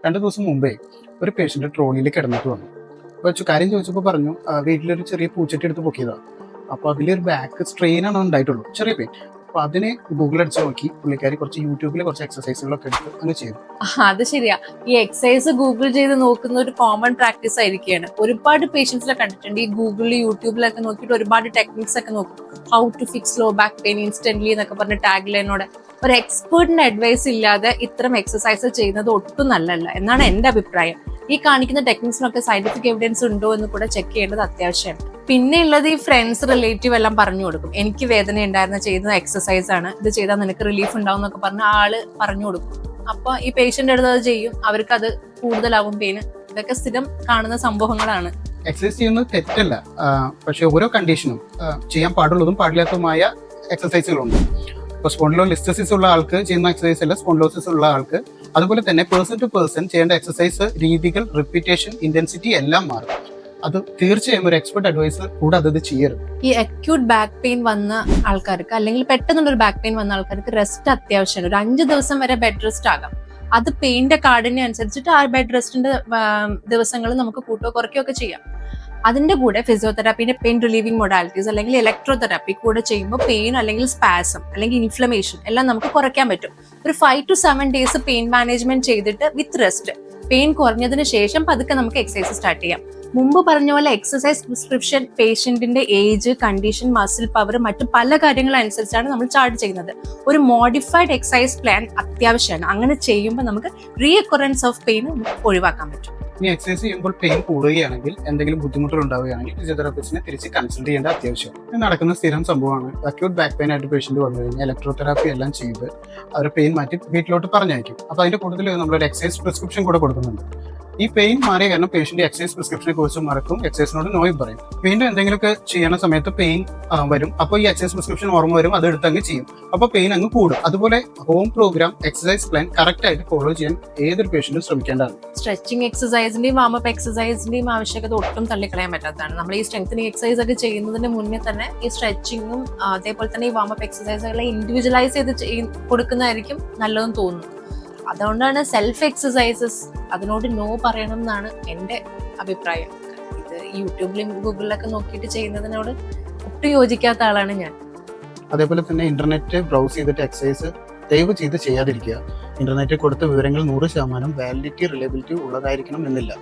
2 ദിവസം മുമ്പേ ഒരു പേഷ്യന്റ് ട്രോളിയിൽ കിടന്നിട്ട് വന്നു. അപ്പോൾ കാര്യം ചോദിച്ചപ്പോൾ പറഞ്ഞു വീട്ടിലൊരു ചെറിയ പൂച്ചട്ടി എടുത്ത് പൊക്കിയതാണ്. അപ്പോൾ അതിലൊരു ബാക്ക് സ്ട്രെയിനാണ് ഉണ്ടായിട്ടുള്ളൂ, ചെറിയ പെയിൻ. അപ്പോൾ അതിനെ ഗൂഗിൾ അടിച്ച് നോക്കി പുള്ളിക്കാരി കുറച്ച് യൂട്യൂബിൽ കുറച്ച് എക്സസൈസുകളൊക്കെ എടുത്ത് അങ്ങ് ചെയ്തു. അത് ശരിയാ. ഈ എക്സസൈസ് ഗൂഗിൾ ചെയ്ത് നോക്കുന്ന ഒരു കോമൺ പ്രാക്ടീസ് ആയിരിക്കുകയാണ്. ഒരുപാട് പേഷ്യൻസിലെ കണ്ടിട്ടുണ്ട് ഈ ഗൂഗിളിൽ യൂട്യൂബിലൊക്കെ നോക്കിയിട്ട് ഒരുപാട് ടെക്നിക്സ് ഒക്കെ നോക്കും. How to fix low back pain instantly എന്നൊക്കെ പറഞ്ഞ ടാഗ് ലൈനോടെ. ഒരു എക്സ്പേർട്ടിന്റെ അഡ്വൈസ് ഇല്ലാതെ ഇത്തരം എക്സസൈസ് ചെയ്യുന്നത് ഒട്ടും നല്ലതല്ല എന്നാണ് എന്റെ അഭിപ്രായം. ഈ കാണിക്കുന്ന ടെക്നിക്സിനൊക്കെ സയന്റിഫിക് എവിഡൻസ് ഉണ്ടോ എന്ന് കൂടെ ചെക്ക് ചെയ്യേണ്ടത് അത്യാവശ്യമാണ്. പിന്നെ ഉള്ളത് ഈ ഫ്രണ്ട്സ് റിലേറ്റീവ് എല്ലാം പറഞ്ഞു കൊടുക്കും. എനിക്ക് വേദന ഉണ്ടായിരുന്ന ചെയ്യുന്ന എക്സസൈസ് ആണ്, ഇത് ചെയ്താൽ നിനക്ക് റിലീഫ് ഉണ്ടാവും എന്നൊക്കെ പറഞ്ഞ ആള് പറഞ്ഞു കൊടുക്കും. അപ്പൊ ഈ പേഷ്യന്റ് അടുത്ത് അത് ചെയ്യും, അവർക്ക് അത് കൂടുതലാവും പെയിന്. ഇതൊക്കെ സ്ഥിരം കാണുന്ന സംഭവങ്ങളാണ്. എക്സസൈസ് ചെയ്യുന്നത് തെറ്റല്ല, പക്ഷെ ഓരോ കണ്ടീഷനും ചെയ്യാൻ പാടുള്ളതും പാടില്ലാത്തതുമായ എക്സസൈസുകളുണ്ട്. ഇപ്പോൾ സ്പോണ്ടിലോലിസ്റ്റസിസ് ഉള്ള ആൾക്ക് ചെയ്യുന്ന എക്സസൈസ് അല്ല സ്പോണ്ടിലോസിസ് ഉള്ള ആൾക്ക്. അതുപോലെ തന്നെ പേഴ്സൺ ടു പേഴ്സൺ ചെയ്യേണ്ട എക്സസൈസ് രീതികൾ, റിപ്പീറ്റേഷൻ, ഇന്റൻസിറ്റി എല്ലാം മാറും. അത് തീർച്ചയായും ഒരു എക്സ്പെർട്ട് അഡ്വൈസർ കൂടെ അത് ചെയ്യരുത്. ഈ അക്യൂട്ട് ബാക്ക് പെയിൻ വന്ന ആൾക്കാർക്ക് അല്ലെങ്കിൽ പെട്ടെന്നുള്ള ഒരു ബാക്ക് പെയിൻ വന്ന ആൾക്കാർക്ക് റെസ്റ്റ് അത്യാവശ്യമാണ്. ഒരു 5 ദിവസം വരെ ബെഡ് റെസ്റ്റ് ആകാം. അത് പെയിന്റെ കാഠിന്യം അനുസരിച്ചിട്ട് ആ ബെഡ് റെസ്റ്റിന്റെ ദിവസങ്ങൾ നമുക്ക് കൂട്ടോ കുറയ്ക്കുകയോ ഒക്കെ ചെയ്യാം. അതിന്റെ കൂടെ ഫിസിയോതെറാപ്പിന്റെ പെയിൻ റിലീവിംഗ് മൊഡാലിറ്റീസ് അല്ലെങ്കിൽ ഇലക്ട്രോതെറാപ്പി കൂടെ ചെയ്യുമ്പോൾ പെയിൻ അല്ലെങ്കിൽ സ്പാസം അല്ലെങ്കിൽ ഇൻഫ്ലമേഷൻ എല്ലാം നമുക്ക് കുറയ്ക്കാൻ പറ്റും. ഒരു 5 to 7 ഡേയ്സ് പെയിൻ മാനേജ്മെന്റ് ചെയ്തിട്ട് വിത്ത് റെസ്റ്റ് പെയിൻ കുറഞ്ഞതിന് ശേഷം പതുക്കെ നമുക്ക് എക്സസൈസ് സ്റ്റാർട്ട് ചെയ്യാം. മുമ്പ് പറഞ്ഞ പോലെ എക്സസൈസ് പ്രിസ്ക്രിപ്ഷൻ പേഷ്യന്റിന്റെ ഏജ്, കണ്ടീഷൻ, മസിൽ പവർ, മറ്റു പല കാര്യങ്ങളനുസരിച്ചാണ് നമ്മൾ ചാർട്ട് ചെയ്യുന്നത്. ഒരു മോഡിഫൈഡ് എക്സസൈസ് പ്ലാൻ അത്യാവശ്യമാണ്. അങ്ങനെ ചെയ്യുമ്പോൾ നമുക്ക് റീഅക്കറൻസ് ഓഫ് പെയിൻ ഒഴിവാക്കാൻ പറ്റും. ഇനി എക്സസൈസ് ചെയ്യുമ്പോൾ പെയിൻ കൂടുകയാണെങ്കിൽ, എന്തെങ്കിലും ബുദ്ധിമുട്ടുകൾ ഉണ്ടാവുകയാണെങ്കിൽ ഫിസിയോതെറാപ്പിസ്റ്റിനെ തിരിച്ച് കൺസൾട്ട് ചെയ്യേണ്ട അത്യാവശ്യമാണ്. ഇത് നടക്കുന്ന സ്ഥിരം സംഭവമാണ്. അക്യൂട്ട് ബാക്ക് പെയിൻ ആയിട്ട് പേഷ്യന്റ് വന്നു കഴിഞ്ഞാൽ ഇലക്ട്രോതെറാപ്പി എല്ലാം ചെയ്ത് അവർ പെയിൻ മാറ്റി വീട്ടിലോട്ട് പറഞ്ഞയക്കും. അപ്പോൾ അതിന്റെ കൂടുതൽ നമ്മളൊരു എക്സസൈസ് പ്രിസ്ക്രിപ്ഷൻ കൂടെ കൊടുക്കുന്നുണ്ട്. ഈ പെയിൻ മാറിയ കാരണം പേഷ്യന്റ് എക്സസൈസ് പ്രിസ്ക്രിപ്ഷനെ കുറിച്ച് മറക്കും, എക്സസൈസിനോട് നോയും പറയും. വീണ്ടും എന്തെങ്കിലുമൊക്കെ ചെയ്യുന്ന സമയത്ത് പെയിൻ വരും. അപ്പോൾ ഈ എക്സസൈസ് പ്രിസ്ക്രിപ്ഷൻ ഓർമ്മ വരും, അത് എടുത്ത് അങ്ങ് ചെയ്യും. അപ്പോൾ പെയിൻ അങ്ങ് കൂടും. അതുപോലെ home programme, exercise plan correct ആയിട്ട് ഫോളോ ചെയ്യാൻ ഏതൊരു പേഷ്യന്റും ശ്രമിക്കേണ്ടതാണ്. സ്ട്രെച്ചിങ് എക്സസൈസിന്റെയും വാമപ്പ് എക്സസൈസിന്റെയും ആവശ്യകത ഒട്ടും തള്ളിക്കളയാൻ പറ്റാത്തതാണ്. നമ്മൾ ഈ സ്ട്രെങ്തനിങ് എക്സസൈസ് ഒക്കെ ചെയ്യുന്നതിന് മുന്നേ തന്നെ ഈ സ്ട്രെച്ചിങ്ങും അതേപോലെ തന്നെ ഈ വാമപ്പ് എക്സസൈസുകളെ ഇൻഡിവിജ്വലൈസ് ചെയ്ത് കൊടുക്കുന്നതായിരിക്കും നല്ലതെന്ന് തോന്നുന്നു. അതുകൊണ്ടാണ് സെൽഫ് എക്സസൈസസ് അതിനോട് നോ പറയണം എന്നാണ് എൻ്റെ അഭിപ്രായം. ഇത് യൂട്യൂബിലും ഗൂഗിളിലൊക്കെ നോക്കിയിട്ട് ചെയ്യുന്നതിനോട് ഒട്ടും യോജിക്കാത്ത ആളാണ് ഞാൻ. അതേപോലെ തന്നെ ഇന്റർനെറ്റ് ബ്രൗസ് ചെയ്തിട്ട് എക്സസൈസ് ദയവ് ചെയ്ത് ചെയ്യാതിരിക്കുക. ഇന്റർനെറ്റിൽ കൊടുത്ത വിവരങ്ങൾ 100% വാലിഡിറ്റി, റിലയബിലിറ്റി ഉള്ളതായിരിക്കണം എന്നില്ല.